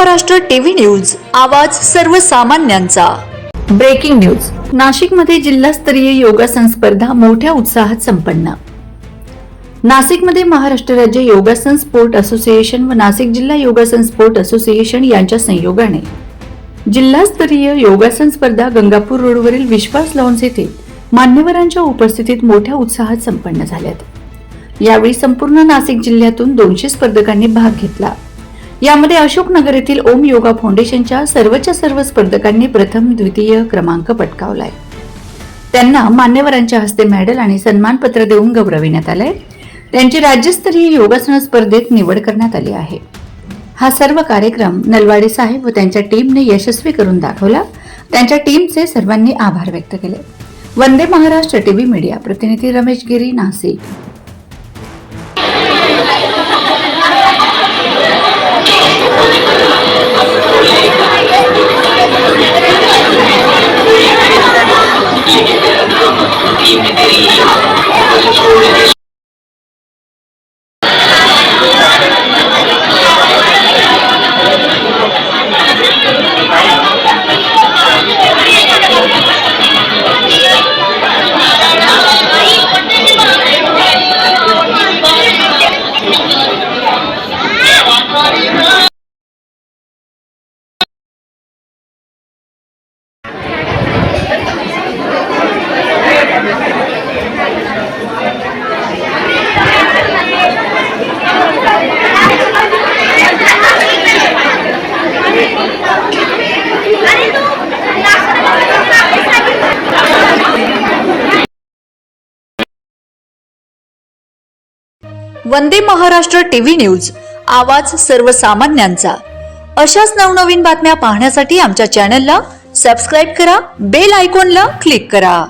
Maharashtra TV news, आवाज सर्वसामान्यांचा। Breaking news. नाशिकमध्ये जिल्हास्तरीय योगासन स्पर्धा मोठ्या उत्साहात संपन्न। नाशिकमध्ये महाराष्ट्र राज्य योगासन स्पोर्ट असोसिएशन व नाशिक जिल्हा योगासन स्पोर्ट असोसिएशन यांच्या संयोगाने जिल्हास्तरीय योगासन स्पर्धा गंगापूर रोडवरील विश्वास लॉन्स येथे मान्यवरांच्या उपस्थितीत मोठ्या उत्साहात संपन्न झाल्यात। यावेळी संपूर्ण नाशिक जिल्ह्यातून 200 स्पर्धकांनी भाग घेतला। यामध्ये अशोकनगर येथील ओम योगा फाउंडेशनच्या सर्वच्या सर्व स्पर्धकांनी प्रथम द्वितीय क्रमांक पटकावलाय। त्यांना मान्यवरांच्या हस्ते मेडल आणि सन्मानपत्र देऊन गौरविण्यात आले। त्यांची राज्यस्तरीय योगासन स्पर्धेत निवड करण्यात आली आहे। हा सर्व कार्यक्रम नलवाडे साहेब व त्यांच्या टीमने यशस्वी करून दाखवला। त्यांच्या टीमचे सर्वांनी आभार व्यक्त केले। वंदे महाराष्ट्र टीव्ही मीडिया प्रतिनिधी रमेश गिरी, नाशिक। वंदे महाराष्ट्र टीव्ही न्यूज, आवाज सर्वसामान्यांचा। अशाच नवनवीन बातम्या पाहण्यासाठी आमच्या चॅनलला सबस्क्राइब करा, बेल आयकॉनला क्लिक करा।